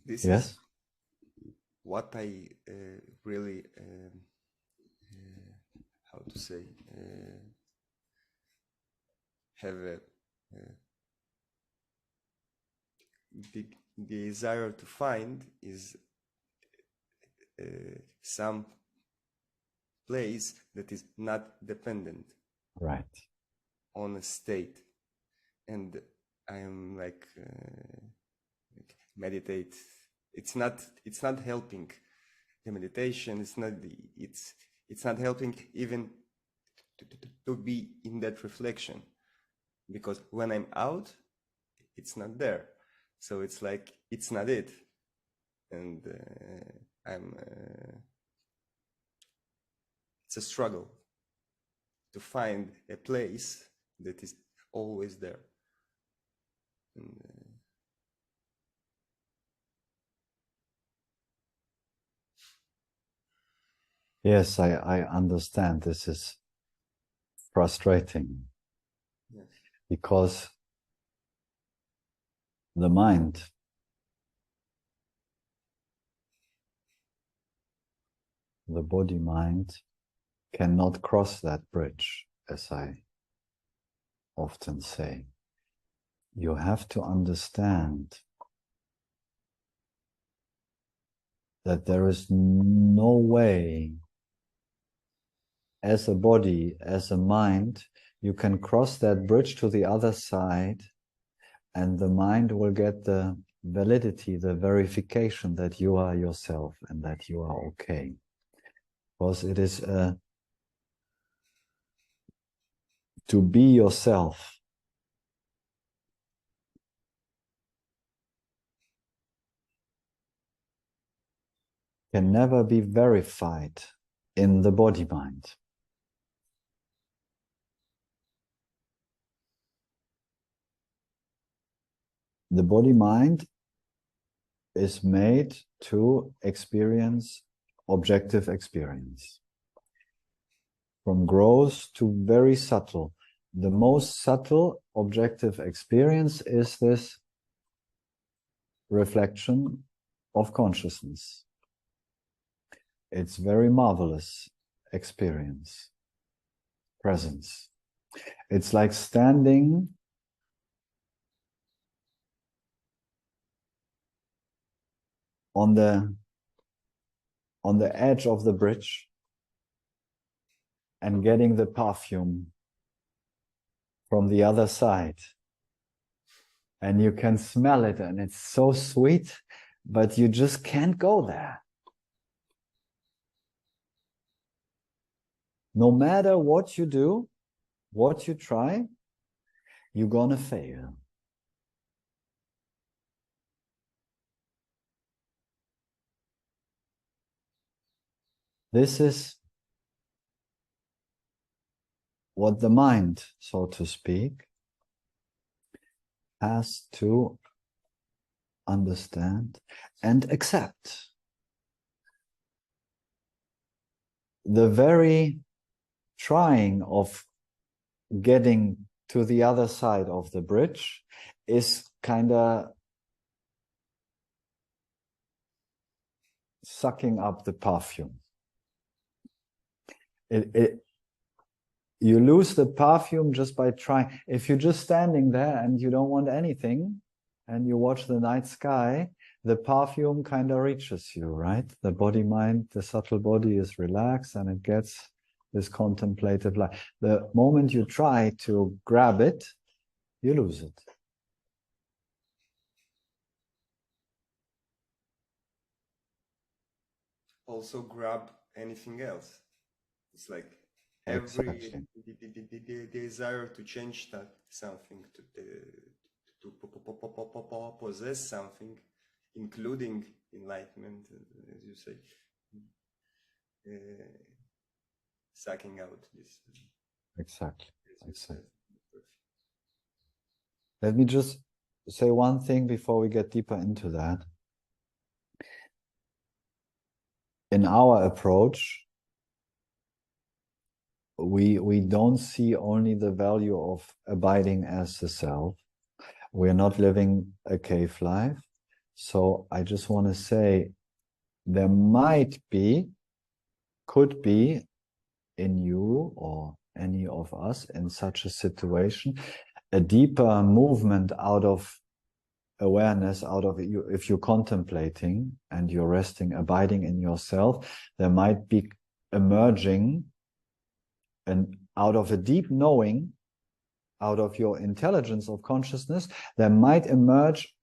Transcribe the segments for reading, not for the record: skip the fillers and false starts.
This Yes? is what I really, how to say, have a big desire to find is some place that is not dependent Right. on a state. And I'm like meditate. It's not helping the meditation. It's not helping even to be in that reflection, because when I'm out, it's not there. So it's like it's not it, and it's a struggle to find a place that is always there. And, yes, I understand. This is frustrating. yes. Because the mind the body-mind cannot cross that bridge, as I often say. You have to understand that there is no way, as a body, as a mind, you can cross that bridge to the other side, and the mind will get the validity, the verification that you are yourself and that you are okay. Because it is to be yourself. Can never be verified in the body-mind. The body-mind is made to experience objective experience. From gross to very subtle. The most subtle objective experience is this reflection of consciousness. It's very marvelous experience, presence. It's like standing on the edge of the bridge and getting the perfume from the other side. And you can smell it and it's so sweet, but you just can't go there. No matter what you do, what you try, you're gonna fail. This is what the mind, so to speak, has to understand and accept. The very trying of getting to the other side of the bridge is kind of sucking up the perfume. You lose the perfume just by trying. If you're just standing there and you don't want anything and you watch the night sky, the perfume kind of reaches you, right? The body-mind, the subtle body is relaxed and it gets this contemplative life. The moment you try to grab it, you lose it. Also grab anything else. It's like Exactly. the desire to change something, to possess something, including enlightenment, as you say, sucking out this. Exactly. Let me just say one thing before we get deeper into that. In our approach, we don't see only the value of abiding as the self. We're not living a cave life. So I just want to say there might be, could be in you or any of us in such a situation, a deeper movement out of awareness, out of you. If you're contemplating and you're resting, abiding in yourself, there might be emerging, and out of a deep knowing, out of your intelligence of consciousness, there might emerge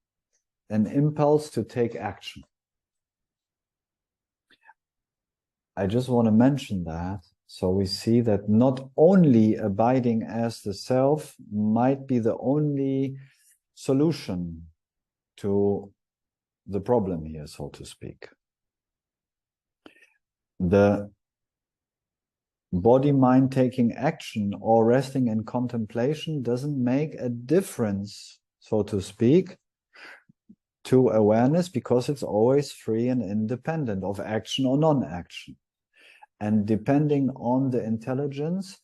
an impulse to take action. I just want to mention that. So we see that not only abiding as the self might be the only solution to the problem here, so to speak. The body-mind taking action or resting in contemplation doesn't make a difference, so to speak, to awareness, because it's always free and independent of action or non-action. And depending on the intelligence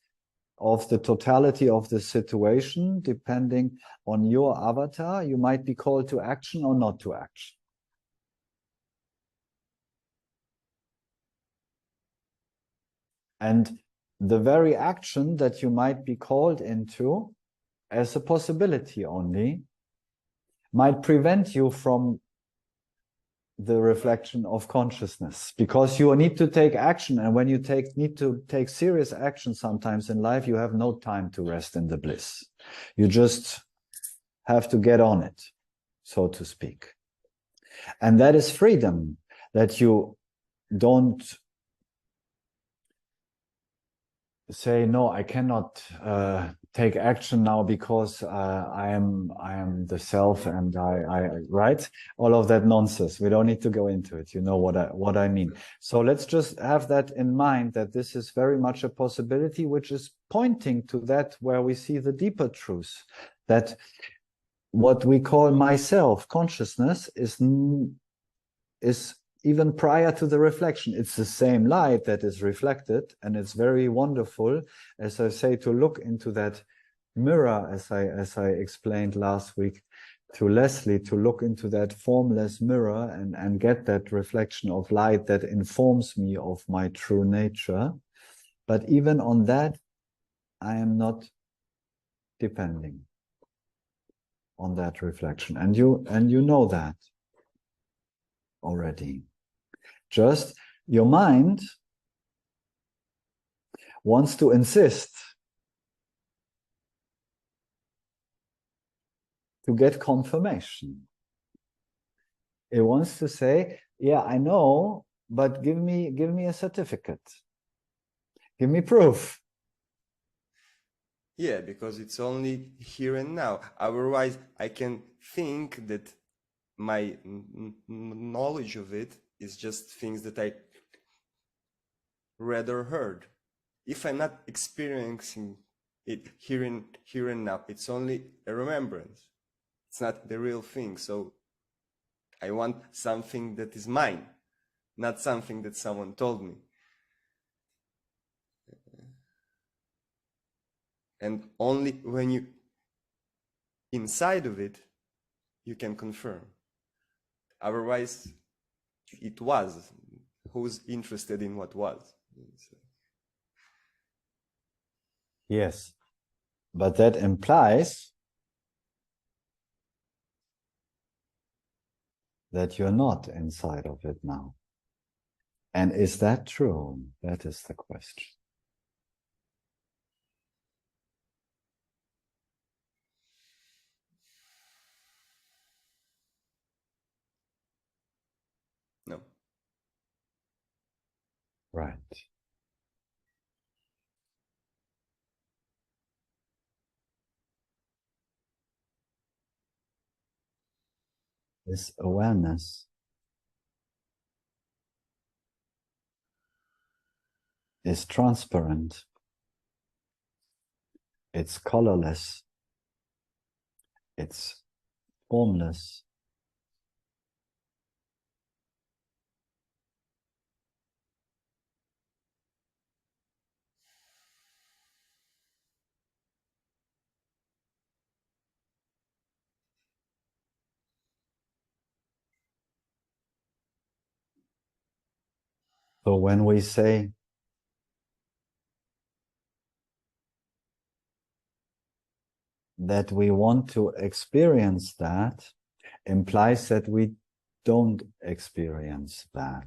of the totality of the situation, depending on your avatar, you might be called to action or not to action. And the very action that you might be called into as a possibility only might prevent you from the reflection of consciousness, because you need to take action. And when you need to take serious action sometimes in life, you have no time to rest in the bliss. You just have to get on it, so to speak. And that is freedom, that you don't say, no, I cannot take action now because I am the self, and I right, all of that nonsense. We don't need to go into it. You know what I mean. So let's just have that in mind, that this is very much a possibility, which is pointing to that where we see the deeper truth, that what we call myself consciousness is even prior to the reflection. It's the same light that is reflected, and it's very wonderful, as I say, to look into that mirror, as I explained last week to Leslie, to look into that formless mirror and get that reflection of light that informs me of my true nature. But even on that, I am not depending on that reflection, and you know that already. Just your mind wants to insist to get confirmation. It wants to say, yeah, I know, but give me a certificate. Give me proof. Yeah, because it's only here and now. Otherwise, I can think that my knowledge of it is just things that I read or heard. If I'm not experiencing it here and now, it's only a remembrance. It's not the real thing. So I want something that is mine, not something that someone told me. And only when you inside of it, you can confirm. Otherwise, it was. Who's interested in what was? Yes, but that implies that you're not inside of it now. And is that true? That is the question. No. Right. This awareness is transparent. It's colorless. It's formless. So when we say that we want to experience that, implies that we don't experience that.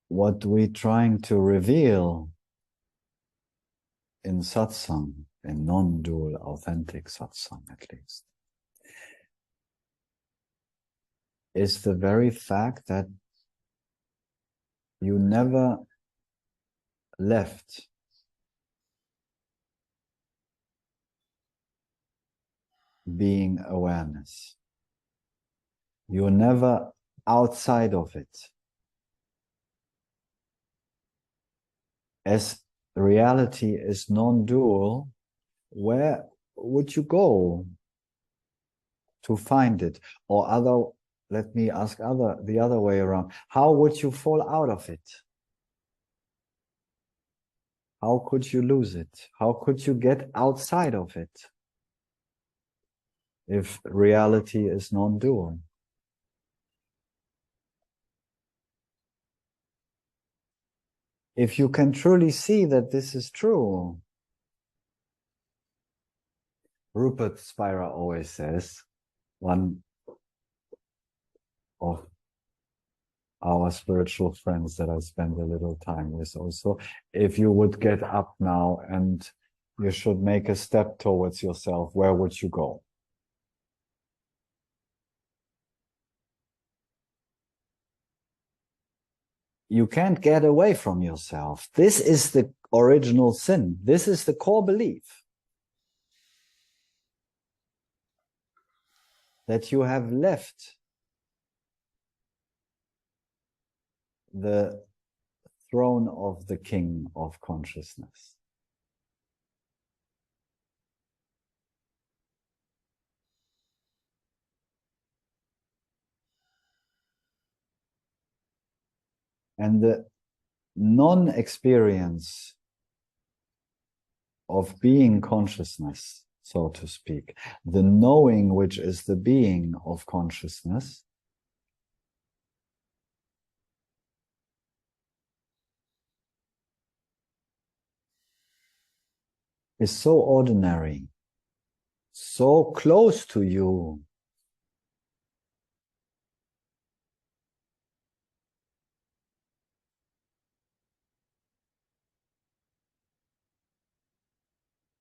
What we're trying to reveal in satsang, in non-dual, authentic satsang at least, is the very fact that you never left being awareness. You're never outside of it. As reality is non-dual, where would you go to find it? Or let me ask the other way around. How would you fall out of it? How could you lose it? How could you get outside of it if reality is non-dual? If you can truly see that this is true, Rupert Spira always says, one of our spiritual friends that I spend a little time with also, if you would get up now and you should make a step towards yourself, where would you go? You can't get away from yourself. This is the original sin. This is the core belief. That you have left the throne of the king of consciousness. And the non-experience of being consciousness, so to speak, the knowing which is the being of consciousness, is so ordinary, so close to you,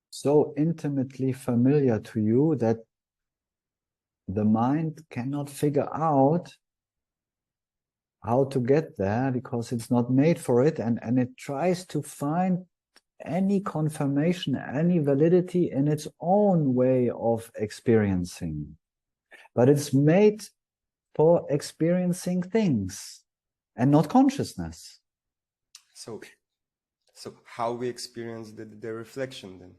so intimately familiar to you that the mind cannot figure out how to get there because it's not made for it, and it tries to find any confirmation, any validity in its own way of experiencing. But it's made for experiencing things and not consciousness. So how we experience the reflection then?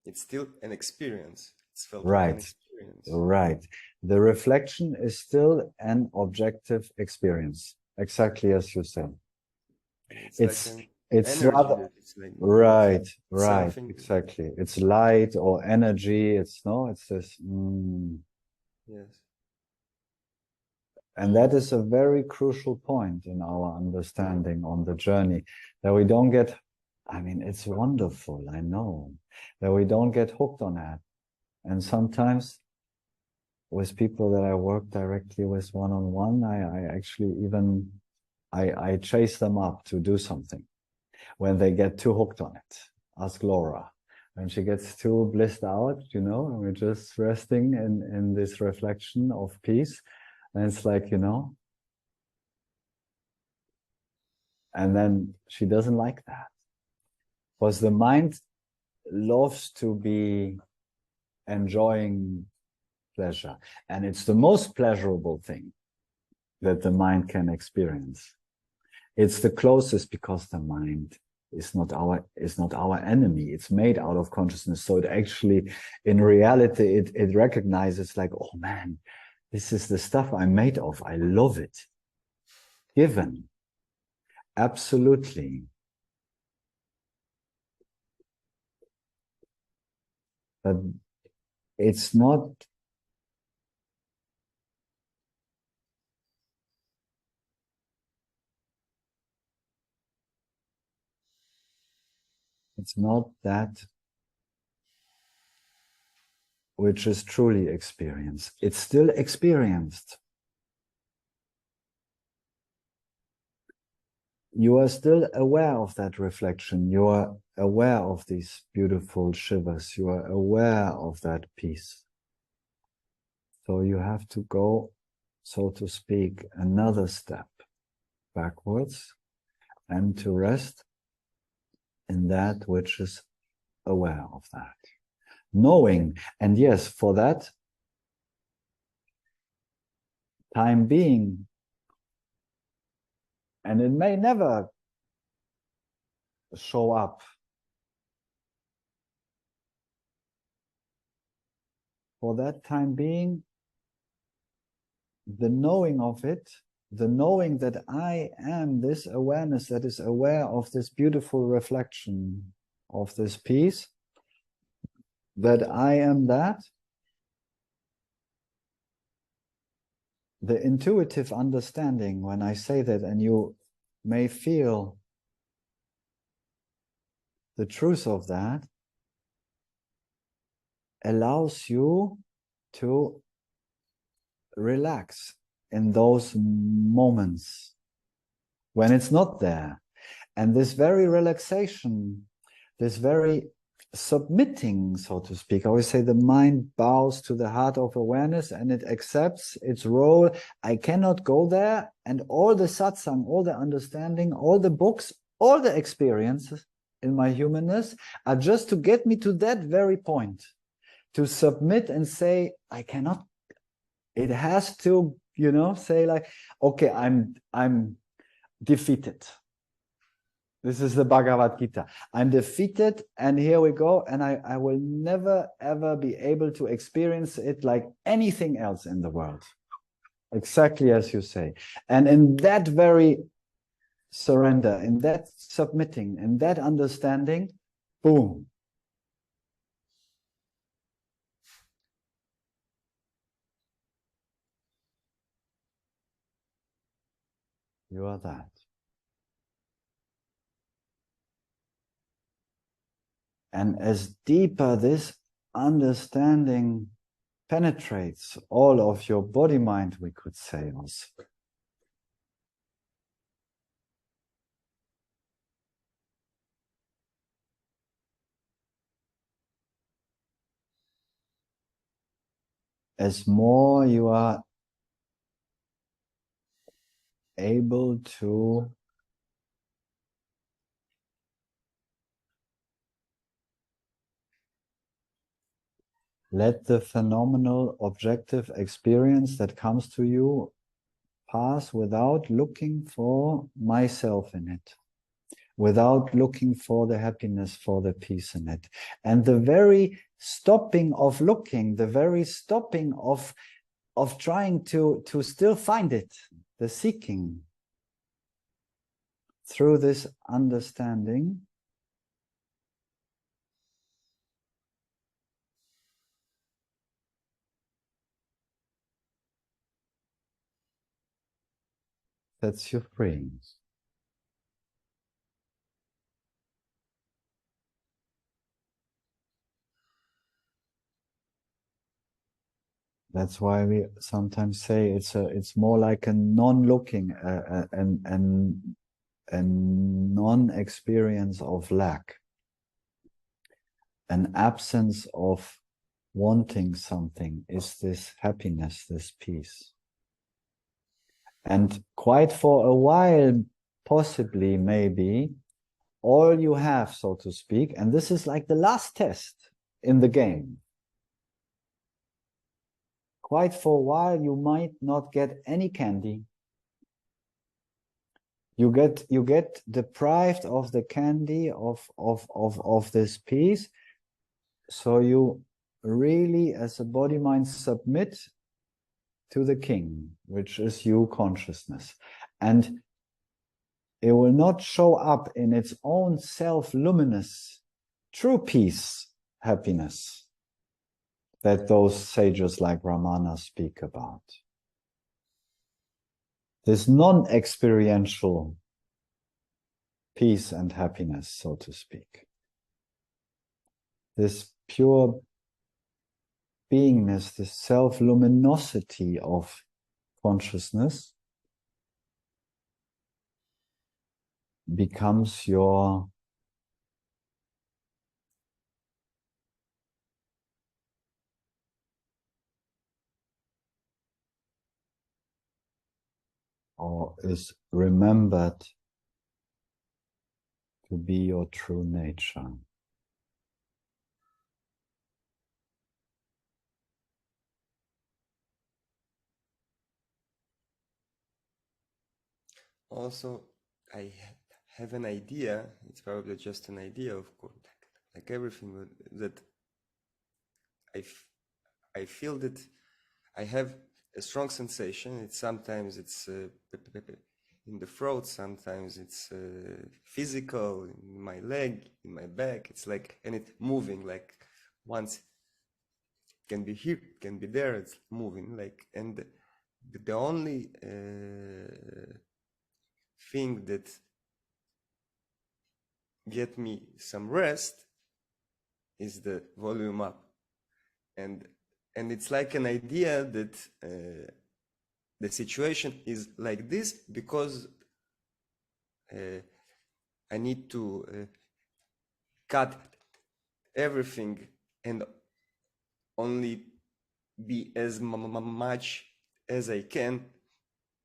It's still an experience. It's felt like an experience. Right. The reflection is still an objective experience, exactly as you said. It's like it's energy rather, that it's like right, something. exactly. It's light or energy. It's this. Yes. And that is a very crucial point in our understanding on the journey, that we don't get, I mean, it's wonderful, I know, that we don't get hooked on that. And sometimes with people that I work directly with one-on-one, I actually even, I chase them up to do something when they get too hooked on it. Ask Laura. When she gets too blissed out, and we're just resting in this reflection of peace. And it's like, and then she doesn't like that. Because the mind loves to be enjoying pleasure. And it's the most pleasurable thing that the mind can experience. It's the closest because the mind is not our enemy. It's made out of consciousness. So it actually, in reality, it recognizes like, oh man, this is the stuff I'm made of. I love it. Given. Absolutely. But it's not It's not that which is truly experienced. It's still experienced. You are still aware of that reflection. You are aware of these beautiful shivers. You are aware of that peace. So you have to go, so to speak, another step backwards and to rest in that which is aware of that. Knowing, and yes, for that time being, and it may never show up. For that time being, the knowing of it, the knowing that I am this awareness that is aware of this beautiful reflection of this peace, that I am that, the intuitive understanding when I say that, and you may feel the truth of that, allows you to relax in those moments when it's not there. And this very relaxation, this very submitting, so to speak, I always say the mind bows to the heart of awareness and it accepts its role. I cannot go there, and all the satsang, all the understanding, all the books, all the experiences in my humanness are just to get me to that very point, to submit and say, I cannot. It has to, say like, okay, I'm defeated. This is the Bhagavad Gita. I'm defeated, and here we go, and I will never, ever be able to experience it like anything else in the world. Exactly as you say. And in that very surrender, in that submitting, in that understanding, boom. You are that. And as deeper this understanding penetrates all of your body mind, we could say also, as more you are able to let the phenomenal objective experience that comes to you pass without looking for myself in it, without looking for the happiness, for the peace in it. And the very stopping of looking, the very stopping of trying to still find it, the seeking, through this understanding, sets you free. That's why we sometimes say it's more like a non-looking, and non-experience of lack, an absence of wanting something is this happiness, this peace. And quite for a while, possibly, maybe, all you have, so to speak, and this is like the last test in the game. Quite for a while, you might not get any candy. You get deprived of the candy of this peace. So you really, as a body mind, submit to the king, which is you consciousness. And it will not show up in its own self-luminous, true peace, happiness, that those sages like Ramana speak about. This non-experiential peace and happiness, so to speak. this pure beingness, this self-luminosity of consciousness becomes your or is remembered to be your true nature. Also, I have an idea, it's probably just an idea, of course, like everything, that I feel that I have a strong sensation. Sometimes it's in the throat, sometimes it's physical, in my leg, in my back. It's like, and it's moving, like once it can be here, it can be there, it's moving, like, and the only thing that get me some rest is the volume up, and it's like an idea that the situation is like this because I need to cut everything and only be as much as I can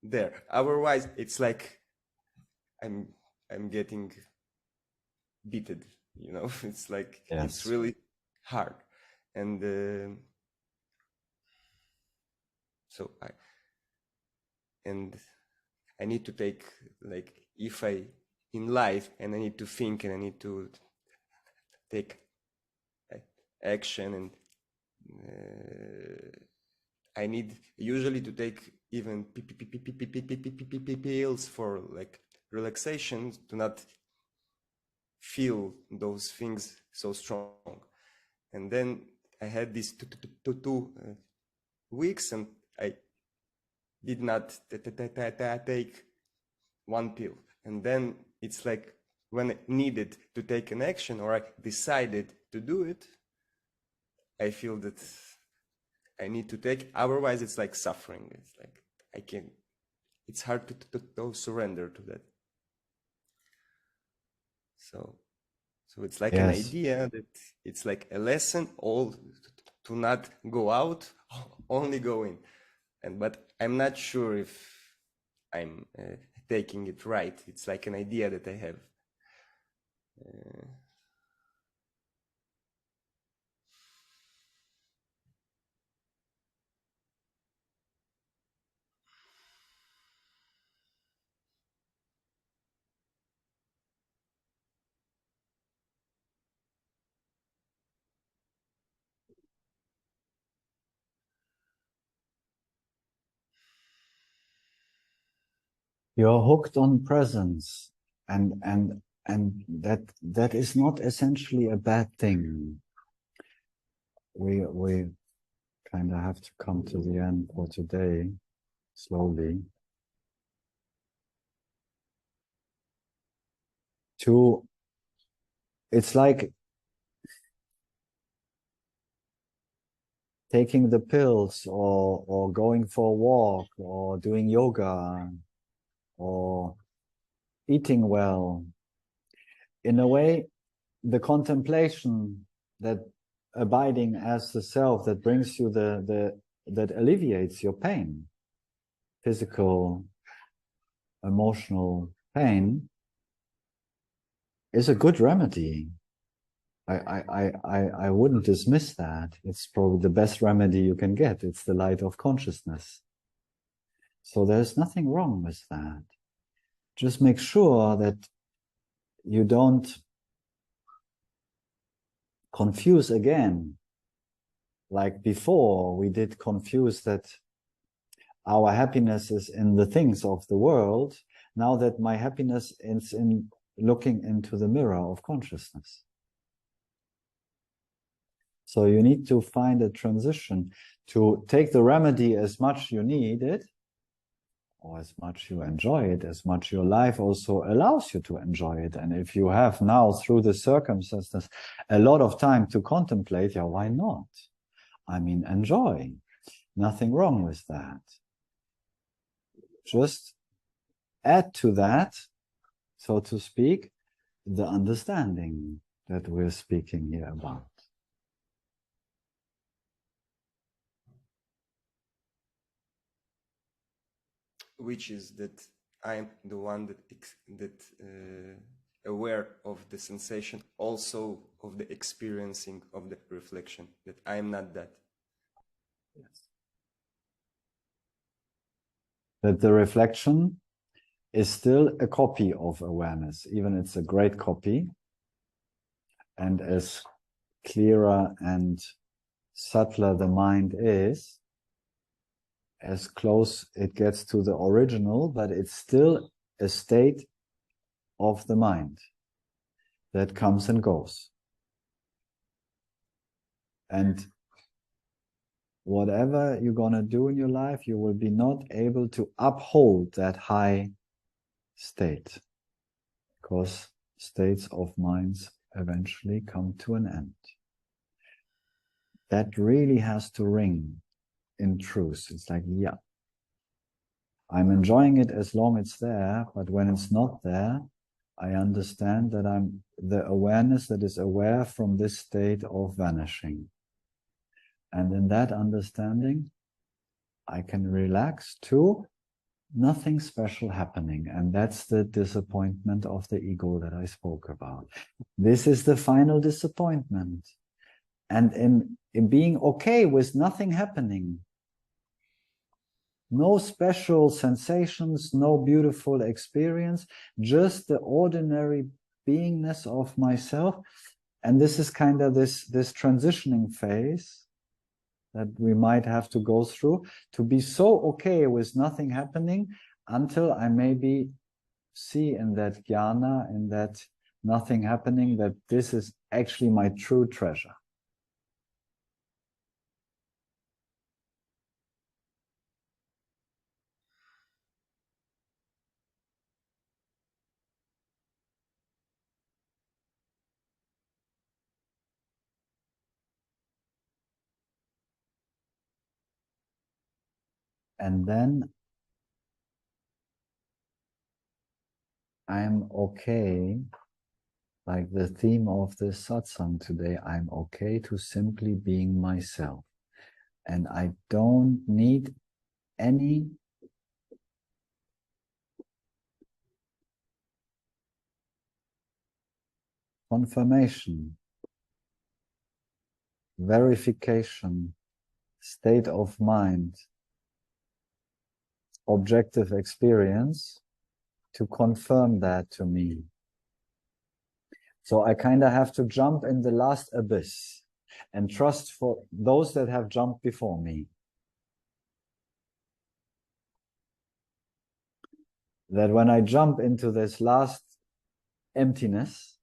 there. Otherwise, it's like I'm getting beaten. You know, it's like it's really hard, and so I need to take, like, if I in life, and I need to think, and I need to take action, and I need usually to take even pills for like relaxation to not feel those things so strong. And then I had these 2 weeks, and I did not take one pill. And then it's like when I needed to take an action, or I decided to do it, I feel that I need to take, otherwise it's like suffering. It's like I can't, it's hard to surrender to that. So it's like an idea that it's like a lesson, all to not go out, only go in. But I'm not sure if I'm taking it right. It's like an idea that I have. You're hooked on presence, and that is not essentially a bad thing. We kind of have to come to the end for today, slowly. It's like taking the pills, or going for a walk, or doing yoga, or eating well. In a way, the contemplation, that abiding as the self, that brings you that alleviates your pain, physical, emotional pain, is a good remedy. I wouldn't dismiss that. It's probably the best remedy you can get. It's the light of consciousness. So there's nothing wrong with that. Just make sure that you don't confuse again. Like before, we did confuse that our happiness is in the things of the world. Now that my happiness is in looking into the mirror of consciousness. So you need to find a transition to take the remedy as much you need it, or as much you enjoy it, as much your life also allows you to enjoy it. And if you have now, through the circumstances, a lot of time to contemplate, yeah, why not? I mean, enjoy. Nothing wrong with that. Just add to that, so to speak, the understanding that we're speaking here about. Which is that I am the one that aware of the sensation, also of the experiencing of the reflection, that I am not that. Yes. That the reflection is still a copy of awareness, even it's a great copy, and as clearer and subtler the mind is, as close it gets to the original, but it's still a state of the mind that comes and goes. And whatever you're going to do in your life, you will be not able to uphold that high state, because states of minds eventually come to an end. That really has to ring in truth. It's like, yeah, I'm enjoying it as long as it's there, but when it's not there, I understand that I'm the awareness that is aware from this state of vanishing. And in that understanding, I can relax to nothing special happening. And that's the disappointment of the ego that I spoke about. This is the final disappointment. And in being okay with nothing happening, no special sensations, no beautiful experience, just the ordinary beingness of myself. And this is kind of this transitioning phase that we might have to go through, to be so okay with nothing happening until I maybe see in that jnana, in that nothing happening, that this is actually my true treasure. And then I'm okay, like the theme of this satsang today, I'm okay to simply being myself. And I don't need any confirmation, verification, state of mind, objective experience to confirm that to me. So I kind of have to jump in the last abyss and trust for those that have jumped before me. That when I jump into this last emptiness,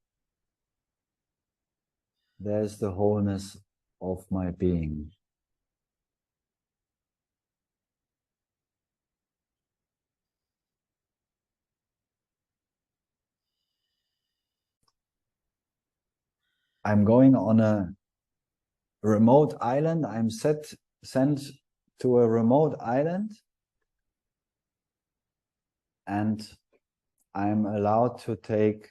there's the wholeness of my being. I'm going on a remote island. I'm sent to a remote island, and I'm allowed to take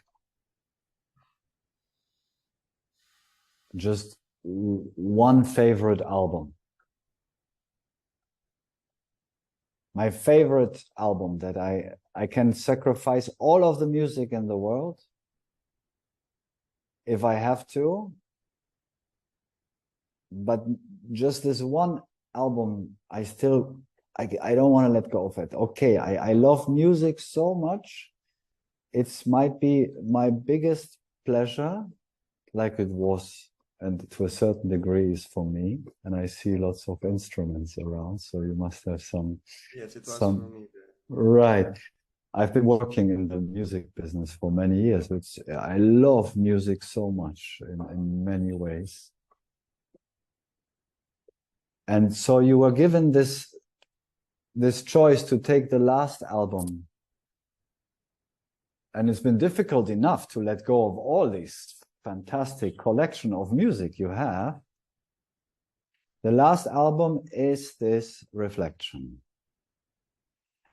just one favorite album. My favorite album that I can sacrifice all of the music in the world if I have to, but just this one album, I don't want to let go of it. Okay, I love music so much. It might be my biggest pleasure, like it was, and to a certain degree is for me. And I see lots of instruments around, so you must have some. Yes, it was for me. Right. I've been working in the music business for many years. I love music so much in many ways. And so you were given this this choice to take the last album, and it's been difficult enough to let go of all these fantastic collection of music you have, the last album is this reflection.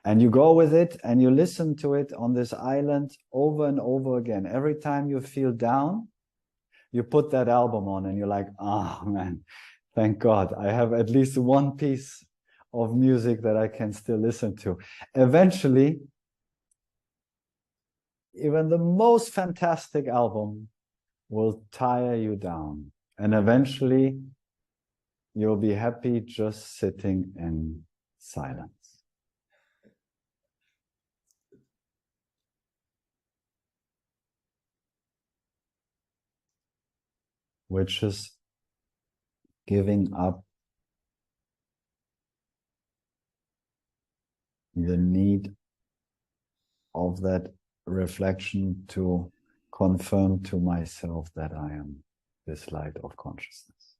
And you go with it and you listen to it on this island over and over again. Every time you feel down, you put that album on and you're like, oh man, thank God, I have at least one piece of music that I can still listen to. Eventually, even the most fantastic album will tire you down. And eventually, you'll be happy just sitting in silence. Which is giving up the need of that reflection to confirm to myself that I am this light of consciousness.